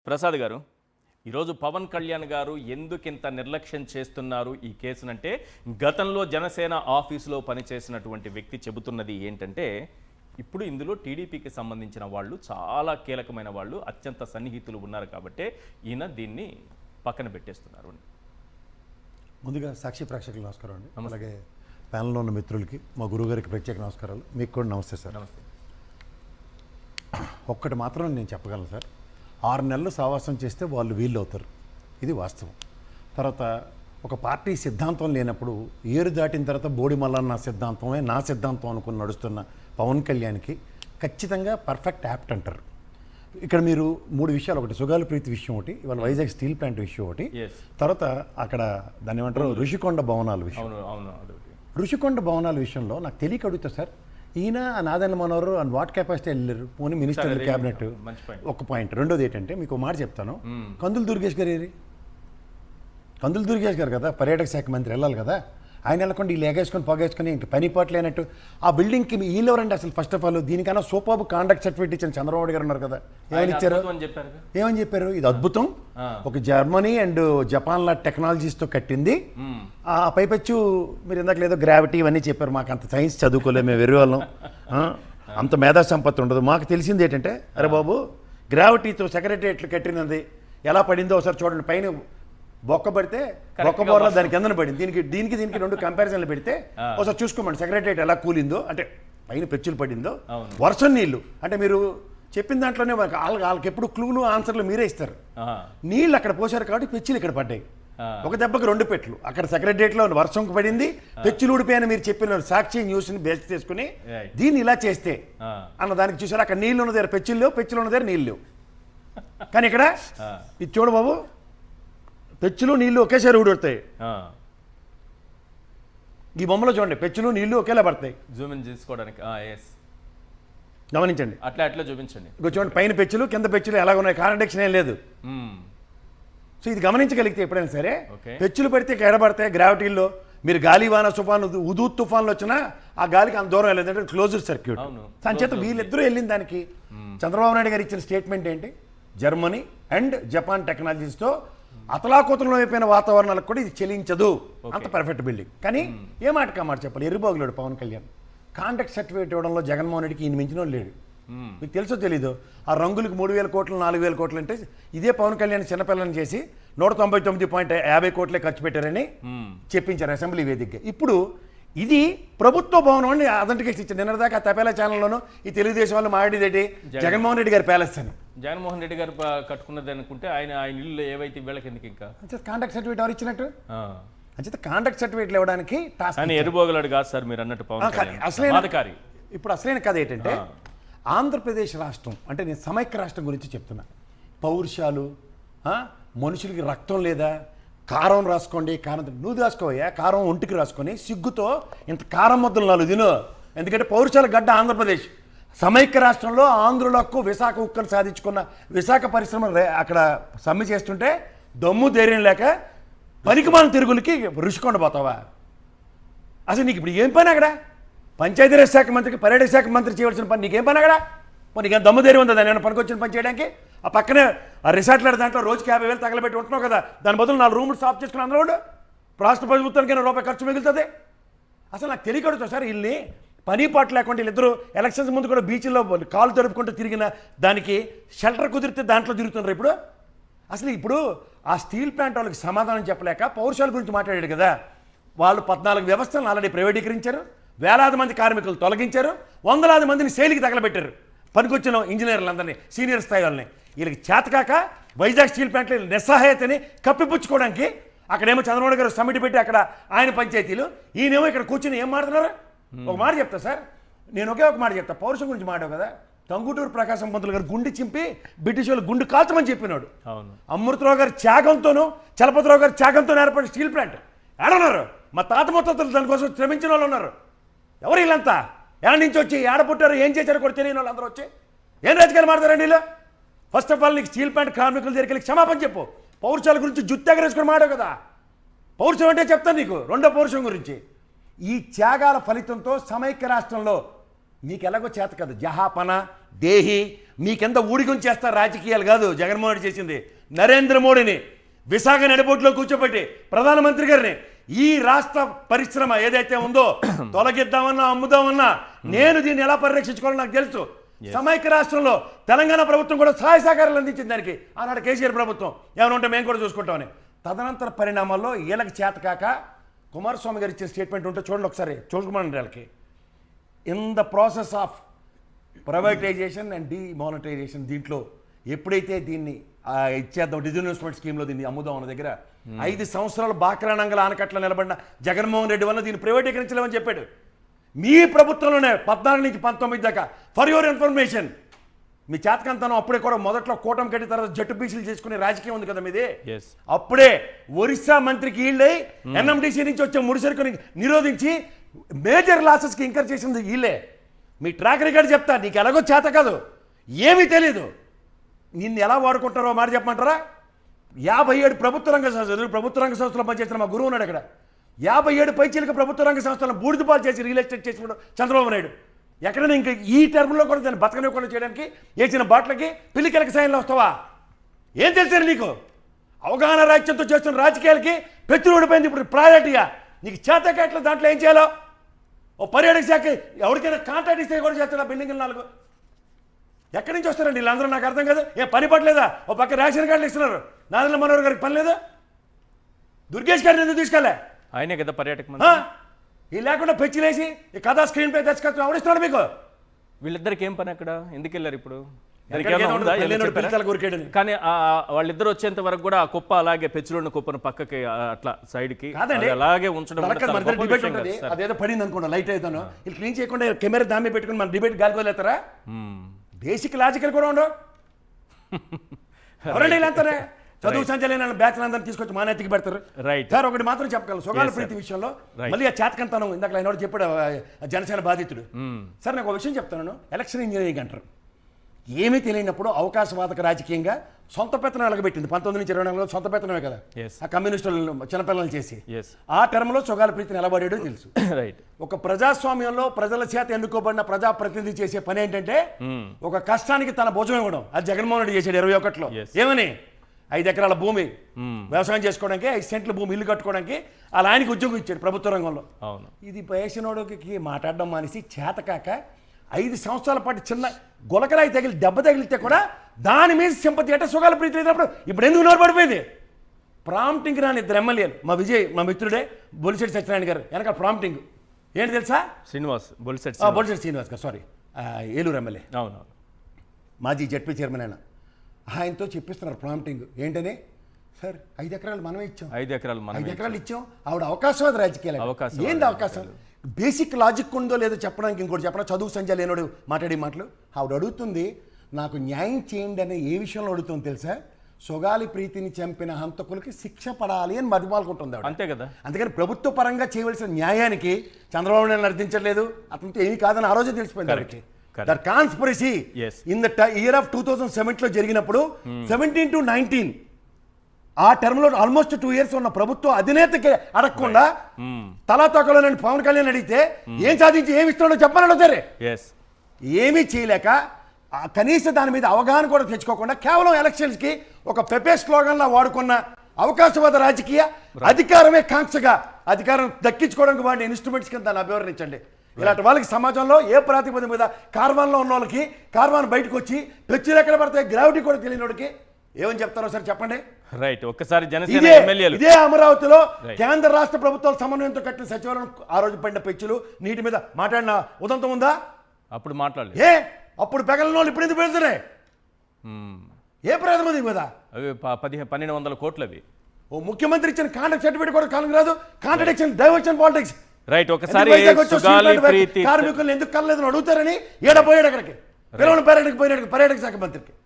ప్రసాద్ గారు, ఈరోజు పవన్ కళ్యాణ్ గారు ఎందుకింత నిర్లక్ష్యం చేస్తున్నారు ఈ కేసునంటే, గతంలో జనసేన ఆఫీసులో పనిచేసినటువంటి వ్యక్తి చెబుతున్నది ఏంటంటే, ఇప్పుడు ఇందులో టీడీపీకి సంబంధించిన వాళ్ళు చాలా కీలకమైన వాళ్ళు, అత్యంత సన్నిహితులు ఉన్నారు కాబట్టే ఈయన దీన్ని పక్కన పెట్టేస్తున్నారు. ముందుగా సాక్షి ప్రేక్షకులు నమస్కారం అండి. అలాగే ప్యానల్లో ఉన్న మిత్రులకి, మా గురువుగారికి ప్రత్యేక నమస్కారాలు. మీకు కూడా నమస్తే సార్. నమస్తే. ఒక్కటి మాత్రం నేను చెప్పగలను సార్, 6 నెలలు సావాసం చేస్తే వాళ్ళు వీళ్ళు అవుతారు, ఇది వాస్తవం. తర్వాత ఒక పార్టీ సిద్ధాంతం లేనప్పుడు ఏరు దాటిన తర్వాత బోడి మల్లన్న సిద్ధాంతమే నా సిద్ధాంతం అనుకుని నడుస్తున్న పవన్ కళ్యాణ్కి ఖచ్చితంగా పర్ఫెక్ట్ యాప్ట్ అంటారు. ఇక్కడ మీరు 3 విషయాలు, ఒకటి సుగాలి ప్రీతి విషయం ఒకటి, ఇవాళ వైజాగ్ స్టీల్ ప్లాంట్ విషయం ఒకటి, తర్వాత అక్కడ దాన్ని ఏమంటారు ఋషికొండ భవనాల విషయం. ఋషికొండ భవనాల విషయంలో నాకు తెలియక అడుగుతా సార్, ఈయన Nadendla Manohar and what capacity వెళ్ళారు, పోనీ మినిస్టర్ క్యాబినెట్ ఒక పాయింట్. రెండోది ఏంటంటే మీకు మాట చెప్తాను, కందులు దుర్గేష్ గారు ఏరి, కందులు దుర్గేష్ గారు కదా పర్యాటక శాఖ మంత్రి, వెళ్ళాలి కదా, ఆయన వెళ్ళకుండా వీళ్ళు ఎగేసుకొని పొగేసుకొని ఇంక పని పాటలేనట్టు ఆ బిల్డింగ్కి వీళ్ళెవరండి అసలు? ఫస్ట్ ఆఫ్ ఆల్ దీనికన్నా సూపర్ కాండక్ట్ సర్టిఫికేట్ ఇచ్చిన చంద్రబాబు గారు ఉన్నారు కదా, ఏమని ఇచ్చారు? ఏమని చెప్పారు? ఇది అద్భుతం, ఒక జర్మనీ అండ్ జపాన్ లా టెక్నాలజీస్తో కట్టింది, ఆ పైపెచ్చు మీరు ఇందాక లేదో గ్రావిటీ ఇవన్నీ చెప్పారు. మాకు అంత సైన్స్ చదువుకోలేము, మేము వెర్రి వాళ్ళం, అంత మేధా సంపత్తి ఉండదు. మాకు తెలిసింది ఏంటంటే, అరే బాబు గ్రావిటీతో సెక్రటరియట్లు కట్టినది ఎలా పడిందో ఒకసారి చూడండి, పైన బొక్క పడితే బొక్క బోర్లో దాని కిందన పడింది, దీనికి 2 కంపారిజన్లు పెడితే ఒకసారి చూసుకోమండి సెక్రటరియట్ ఎలా కూలిందో, అంటే పైన పెచ్చులు పడిందో, వర్షం నీళ్లు అంటే మీరు చెప్పిన దాంట్లోనే వాళ్ళకి ఎప్పుడు క్లూలు ఆన్సర్లు మీరే ఇస్తారు. నీళ్ళు అక్కడ పోసారు కాబట్టి పెచ్చులు ఇక్కడ పడ్డాయి, ఒక దెబ్బకి 2 పెట్లు అక్కడ సెక్రటరియట్లో వర్షం పడింది, పెచ్చులు ఊడిపోయాయని మీరు చెప్పిన సాక్షి న్యూస్ని బేస్ చేసుకుని దీన్ని ఇలా చేస్తే అన్న దానికి చూసారు, అక్కడ నీళ్ళు ఉన్న దగ్గర పెచ్చులు ఉన్న దగ్గర నీళ్ళు లేవు. కానీ ఇక్కడ ఇది చూడు బాబు, పెచ్చులు నీళ్లు ఒకేసారి ఊడొడతాయి. ఈ బొమ్మలో చూడండి, పెచ్చులు నీళ్లు ఒకేలా పడతాయి. జూమ్ ఇన్ చేసుకోవడానికి గమనించండి, అట్లా చూపించండి. చూడండి, పైన పెచ్చులు కింద పెచ్చులు ఎలా ఉన్నాయి, కాంట్రడిక్షన్ ఏం లేదు. సో ఇది గమనించగలిగితే ఎప్పుడైనా సరే పెచ్చులు పడితే ఎడబడతాయి. గ్రావిటీల్లో మీరు గాలి వాన తుఫాను ఉదూ తుఫాన్లు వచ్చినా ఆ గాలికి అంత దూరం వెళ్ళదు, అంటే క్లోజ్డ్ సర్క్యూట్. దాని చేత వీళ్ళిద్దరూ వెళ్ళిన దానికి చంద్రబాబు నాయుడు గారు ఇచ్చిన స్టేట్మెంట్ ఏంటి, జర్మనీ అండ్ జపాన్ టెక్నాలజీస్తో అతలాకుతలం అయిపోయిన వాతావరణాలకు కూడా ఇది చెల్లించదు, అంత పర్ఫెక్ట్ బిల్డింగ్. కానీ ఏ మాట కామాట చెప్పాలి, ఎర్రిబాగులేడు పవన్ కళ్యాణ్. కాంట్రాక్ట్ సర్టిఫికేట్ ఇవ్వడంలో జగన్మోహన్ రెడ్డికి ఈయన మించిన లేడు. మీకు తెలుసో తెలీదు, ఆ రంగులకు 3,000 కోట్లు 4,000 కోట్లు అంటే ఇదే పవన్ కళ్యాణ్ చిన్నపిల్లని చేసి 199.50 కోట్లే ఖర్చు పెట్టారని చెప్పించారు అసెంబ్లీ వేదికగా. ఇప్పుడు ఇది ప్రభుత్వ భవనం అని అథెంటికేషన్ ఇచ్చారు. నిన్నదాకా తపేలా ఛానల్లోనూ ఈ తెలుగుదేశం వాళ్ళు మాట్లాడేది జగన్మోహన్ రెడ్డి గారి ప్యాలెస్ అని. జగన్మోహన్ రెడ్డి గారు కట్టుకున్నది అనుకుంటే ఆయన ఇల్లు ఏవైతే వీళ్ళకి ఎందుకు ఇంకా కాంట్రాక్ట్ సర్టిఫికేట్ ఎవరు ఇచ్చినట్టు? అంచేత కాంట్రాక్ట్ సర్టిఫికేట్లు ఇవ్వడానికి ఎరుబోగలాడు కాదు సార్ మీరు అన్నట్టు పవన్ అసలైన. ఇప్పుడు అసలైన కథ ఏంటంటే, ఆంధ్రప్రదేశ్ రాష్ట్రం అంటే నేను సమైక్య రాష్ట్రం గురించి చెప్తున్నా. పౌరుషాలు, మనుషులకి రక్తం లేదా, కారం రాసుకోండి, కారం నువ్వు రాసుకోవయ్యా, కారం ఒంటికి రాసుకొని సిగ్గుతో ఇంత కారం ముద్దలు 4 తిను. ఎందుకంటే పౌరుషాల గడ్డ ఆంధ్రప్రదేశ్. సమైక్య రాష్ట్రంలో ఆంధ్రులకు విశాఖ ఉక్కను సాధించుకున్న విశాఖ పరిశ్రమ అక్కడ సమ్మె చేస్తుంటే దమ్ము ధైర్యం లేక పనికిమాలిన తిరుగులకి ఋషికొండ పోతావా? అసలు నీకు ఇప్పుడు ఏం పని అక్కడ? పంచాయతీరాజ్ శాఖ మంత్రికి, పర్యాటక శాఖ మంత్రి చేయవలసిన పని నీకేం పని అక్కడ? నీకేం దమ్ము ధైర్యం ఉందా దాన్ని ఏమైనా పనికొచ్చిన పని చేయడానికి? ఆ పక్కనే ఆ రిసార్ట్ల దాంట్లో రోజుకి 50,000 తగలబెట్టి ఉంటున్నావు కదా, దాని బదులు 4 రూములు సాఫ్ చేసుకుని అందరూ రాష్ట్ర ప్రభుత్వానికి రూపాయి ఖర్చు మిగులుతుంది. అసలు నాకు తెలియకూడదు సార్, వీళ్ళని పని పాటు లేకుండా వీళ్ళిద్దరూ ఎలక్షన్స్ ముందు కూడా బీచ్లో కాలు తడుపుకుంటూ తిరిగిన దానికి షెల్టర్ కుదిరితే దాంట్లో తిరుగుతున్నారు. ఇప్పుడు ఇప్పుడు ఆ స్టీల్ ప్లాంట్ వాళ్ళకి సమాధానం చెప్పలేక పౌరుషాల గురించి మాట్లాడాడు కదా. వాళ్ళు 14 వ్యవస్థలను ఆల్రెడీ ప్రైవేటీకరించారు, వేలాది మంది కార్మికులు తొలగించారు, వందలాది మందిని సేలికి తగలబెట్టారు, పనికొచ్చిన ఇంజనీర్లందరినీ, సీనియర్ స్థాయి వాళ్ళని. వీళ్ళకి చేతకాక వైజాగ్ స్టీల్ ప్లాంట్లో నిస్సహాయతని కప్పిపుచ్చుకోవడానికి అక్కడేమో చంద్రబాబు గారు సమిటి పెట్టి అక్కడ ఆయన పంచాయతీలు, ఈయనేమో ఇక్కడ కూర్చుని ఏం మాట్లాడుతున్నారు? ఒక మాట చెప్తా సార్, నేను ఒక మాట చెప్తా, పౌరుషం గురించి మాట్లాడు కదా. టంగుటూరు ప్రకాశం పంతులు గారు గుండు చింపి బ్రిటిష్ వాళ్ళు గుండు కాల్చమని చెప్పినాడు. అమృతరావు గారి త్యాగంతోనూ చలపతిరావు గారి త్యాగంతో ఏర్పడిన స్టీల్ ప్లాంట్ ఏడున్నారు? మా తాత ముత్తాతలు దానికోసం శ్రమించిన వాళ్ళు ఉన్నారు. ఎవరు వీళ్ళంతా? ఏడ నుంచి వచ్చి ఏడ పుట్టారు, ఏం చేశారు కూడా తెలియని వాళ్ళు అందరూ వచ్చి ఏం రాజకీయాలు మాట్లాడారండి వీళ్ళు? ఫస్ట్ ఆఫ్ ఆల్ నీకు స్టీల్ ప్లాంట్ కార్మికుల దగ్గరికి క్షమాపణ చెప్పు. పౌరుషాల గురించి జుత్తెగరేసుకొని మాడావు కదా. పౌరుషం అంటే చెప్తాను నీకు. రెండో పౌరుషం గురించి, ఈ త్యాగాల ఫలితంతో సమైక్య రాష్ట్రంలో మీకు ఎలాగో చేత కదా, జహాపన దేహి మీ కింద ఊడిగం చేస్తారు రాజకీయాలు కాదు. జగన్మోహన్ రెడ్డి చేసింది నరేంద్ర మోడీని విశాఖ నడిబొట్టులో కూర్చోబెట్టి ప్రధానమంత్రి గారిని ఈ రాష్ట్ర పరిశ్రమ ఏదైతే ఉందో తొలగిద్దామన్నా అమ్ముదామన్నా నేను దీన్ని ఎలా పరిరక్షించుకోవాలో నాకు తెలుసు. సమైక్య రాష్ట్రంలో తెలంగాణ ప్రభుత్వం కూడా సహాయ సహకారాలు అందించింది దానికి ఆనాడు కేసీఆర్ ప్రభుత్వం. ఏమైనా ఉంటే మేము కూడా చూసుకుంటామని. తదనంతర పరిణామాల్లో వీళ్ళకి చేతకాక కుమారస్వామి గారు ఇచ్చిన స్టేట్మెంట్ ఉంటే చూడండి ఒకసారి, చూసుకోమని వాళ్ళకి. In the process of privatisation and demonetisation, దీంట్లో ఎప్పుడైతే దీన్ని ఇచ్చేద్దాం డిజిన్వెస్ట్మెంట్ స్కీమ్లో దీన్ని అమ్ముదాం అన్న దగ్గర 5 సంవత్సరాలు బాక్రానంగల ఆనకట్ల నిలబడిన జగన్మోహన్ రెడ్డి వల్ల దీన్ని ప్రైవేటీకరించలేమని చెప్పాడు. మీ ప్రభుత్వంలోనే 14 నుంచి 19 దాకా. ఫర్ యువర్ ఇన్ఫర్మేషన్, మీ చేతకంతనం అప్పుడే కూడా మొదట్లో కూటమి కట్టిన తర్వాత జట్టు పీసులు చేసుకునే రాజకీయం ఉంది కదా మీది. అప్పుడే ఒరిస్సా మంత్రికి వీళ్ళై ఎన్ఎండిసి నుంచి వచ్చే ముడిసరుకుని నిరోధించి మేజర్ లాసెస్కి ఇంకర్ చేసింది వీళ్ళే. మీ ట్రాక్ రికార్డ్ చెప్తా, నీకు ఎలాగో చేత కాదు, ఏమీ తెలీదు. నిన్ను ఎలా వాడుకుంటారో మాట చెప్పమంటారా? 57 ప్రభుత్వ రంగ సంస్థలు పనిచేసిన మా గురువు ఉన్నాడు అక్కడ. 57 పైచీలక ప్రభుత్వ రంగ సంస్థలను బూడిదపాలు చేసి రియల్ ఎస్టేట్ చేసినాడు చంద్రబాబు నాయుడు. ఎక్కడైనా ఇంకా ఈ టర్మ్లో కూడా దాన్ని బతకనివ్వకుండా చేయడానికి వేసిన బాట్లకి పిల్లికెలక సాయంలో వస్తావా? ఏం తెలుసు నీకు? అవగాహన రాజ్యంతో చేస్తున్న రాజకీయాలకి పెచ్చులు ఓడిపోయింది. ఇప్పుడు ప్రయారిటీగా నీకు చేతకెట్ల దాంట్లో ఏం చేయాలో ఓ పర్యాటక శాఖ ఎవరికైనా కాంట్రాక్ట్ ఇస్తే కూడా చేస్తాడా? బిల్డింగ్ 4 ఎక్కడి నుంచి వస్తారండి వీళ్ళందరూ? నాకు అర్థం కదా. ఏ పని పట్టలేదా? ఓ పక్క రేషన్ కార్డులు ఇస్తున్నారు, నాదెండ్ల మనోహర్ గారికి పని లేదా? దుర్గేష్ గారిని ఎందుకు తీసుకెళ్ళా? ఆయనే కదా పర్యాటక మంత్రి. ఈ లేకుండా పెచ్చిలేసి ఈ కథా స్క్రీన్ పై దర్శకత్వం ఎవరిస్తున్నాడు మీకు? వీళ్ళిద్దరికి ఏం పని అక్కడ? ఎందుకు వెళ్ళారు ఇప్పుడు? కానీ వాళ్ళిద్దరు వచ్చేంత వరకు కూడా ఆ కుప్ప అలాగే పెచ్చులున్న కుప్పను పక్కకి అట్లా సైడ్ కి అలాగే ఉంచడం. అదేదో పడింది అనుకోండి, లైట్ అవుతాను వీళ్ళు క్లీన్ చేయకుండా కెమెరా దామి పెట్టుకుని మన డిబేట్ గాలిపోలేస్తారా? బేసిక్ లాజికల్ కూడా ఉండవు. ఎవరండి వీళ్ళంతారే చదువు సంచలన బ్యాచ్ అందరిని తీసుకొచ్చి మానేతికి పెడతారు. సార్ ఒకటి మాత్రం చెప్పగలను, సుగాల ప్రీతి విషయంలో మళ్ళీ ఆ చేతకంతనం ఇందాక ఆయన చెప్పాడు జనసేన బాధితుడు. సార్ నాకు ఒక విషయం చెప్తాను, ఎలక్షన్ ఇంజనీరింగ్ అంటారు. ఏమీ తెలియనప్పుడు అవకాశవాదక రాజకీయంగా సొంత పెత్తనం వెలగబెట్టింది 19 నుంచి 24 సొంత పెత్తనమే కదా ఆ కమ్యూనిస్టులను చిన్నపిల్లలు చేసి. ఆ టర్మ్లో సుగాల ప్రీతి నిలబడాడో తెలుసు. ఒక ప్రజాస్వామ్యంలో ప్రజల చేత ఎన్నుకోబడిన ప్రజాప్రతినిధి చేసే పని ఏంటంటే ఒక కష్టానికి తన భుజం ఇవ్వడం. అది జగన్మోహన్ రెడ్డి చేశాడు 21లో. ఏమని 5 ఎకరాల భూమి వ్యవసాయం చేసుకోవడానికి, 5 సెంట్ల భూమి ఇల్లు కట్టుకోవడానికి అలా ఆయనకి ఉద్యోగం ఇచ్చాడు ప్రభుత్వ రంగంలో. ఇది పేసినోడికి మాట్లాడడం మానేసి చేతకాక 5 సంవత్సరాల పాటు చిన్న గులకరాయి తగిలి దెబ్బ తగిలితే కూడా దాని మీద సింపతి అంటే సుగాల ప్రీతి లేనప్పుడు ఇప్పుడు ఎందుకు నోరు పడిపోయింది? ప్రాంప్టింగ్ రాని 2 ఎమ్మెల్యేలు, మా విజయ్ మా మిత్రుడే బొలిశెట్టి సత్యనారాయణ గారు వెనక ప్రాంప్టింగ్ ఏంటి తెలుసా? బొలిశెట్టి శ్రీనివాస్ గారు, సారీ ఏలూరు ఎమ్మెల్యే, మాజీ జడ్పీ చైర్మన్ ఆయన. ఆయనతో చెప్పిస్తున్నారు ప్రాంప్టింగ్ ఏంటని. సార్ 5 ఎకరాలు మనమే ఇచ్చాం, 5 ఎకరాలు ఇచ్చాం. ఆవిడ అవకాశవాద రాజకీయాలు. ఏంటి అవకాశం? బేసిక్ లాజిక్ ఉందో లేదో చెప్పడానికి ఇంకోటి చెప్పడం. చదువు సంజయ్ లేనోడు మాట్లాడే మాటలు. ఆవిడ అడుగుతుంది నాకు న్యాయం చేయండి అనే ఏ విషయంలో అడుగుతుంది తెలుసా? సుగాలి ప్రీతిని చంపిన హంతకులకి శిక్ష పడాలి అని మరిమాలుకుంటుంది ఆవిడ. అంతే కదా. అందుకని ప్రభుత్వ పరంగా చేయవలసిన న్యాయానికి చంద్రబాబు నాయుడు అర్థించట్లేదు, అతనితో ఏమీ కాదని ఆ రోజే తెలిసిపోయింది ఆవిడకి. That conspiracy in the year of 2007లో జరిగినప్పుడు 17 to 19 ఆ టర్మ్లో ఆల్మోస్ట్ 2 years ఉన్న ప్రభుత్వం అధినేతకి అడగకుండా తలాతోకలో నేను పవన్ కళ్యాణ్ అడిగితే ఏం సాధించి ఏమి ఇస్తున్నాడో చెప్పాలని సరే ఏమీ చేయలేక కనీసం దాని మీద అవగాహన కూడా తెచ్చుకోకుండా కేవలం ఎలక్షన్స్కి ఒక పెపే స్లోగన్లా వాడుకున్న అవకాశవాద రాజకీయ అధికారమే కాంక్షగా అధికారం దక్కించుకోవడానికి వాడిన ఇన్స్ట్రుమెంట్స్ కింద దాన్ని అభివర్ణించండి. ఇలాంటి వాళ్ళకి సమాజంలో ఏ ప్రాతిపదిక మీద కార్వాన్లో ఉన్న వాళ్ళకి కార్వాన్ బయటకు వచ్చి పెచ్చులు ఎక్కడ పడతాయి గ్రావిటీ కూడా తెలియని వాడికి ఏమని చెప్తారో సార్ చెప్పండి. ఒక్కసారి ఇదే అమరావతిలో కేంద్ర రాష్ట్ర ప్రభుత్వాల సమన్వయంతో కట్టిన సచివాలయం ఆ రోజు పడిన పెచ్చులు నీటి మీద మాట్లాడిన ఉదంతం ఉందా? అప్పుడు మాట్లాడలేదు. అప్పుడు పెగలని వాళ్ళు ఇప్పుడు ఎందుకు పెడుతున్నాయి? ఏ ప్రాంతం కదా 1200 కోట్లు అవి. ఓ ముఖ్యమంత్రి ఇచ్చిన కాంట్రాక్ట్ సర్టిఫికేట్ కూడా కాలం రాదు. Contradiction diversion politics. ఒకసారి కార్మికులు ఎందుకు కలలేదని అడుగుతారని ఏడపోయాడు అక్కడికి పిల్లలు పర్యాటక శాఖ మంత్రికి.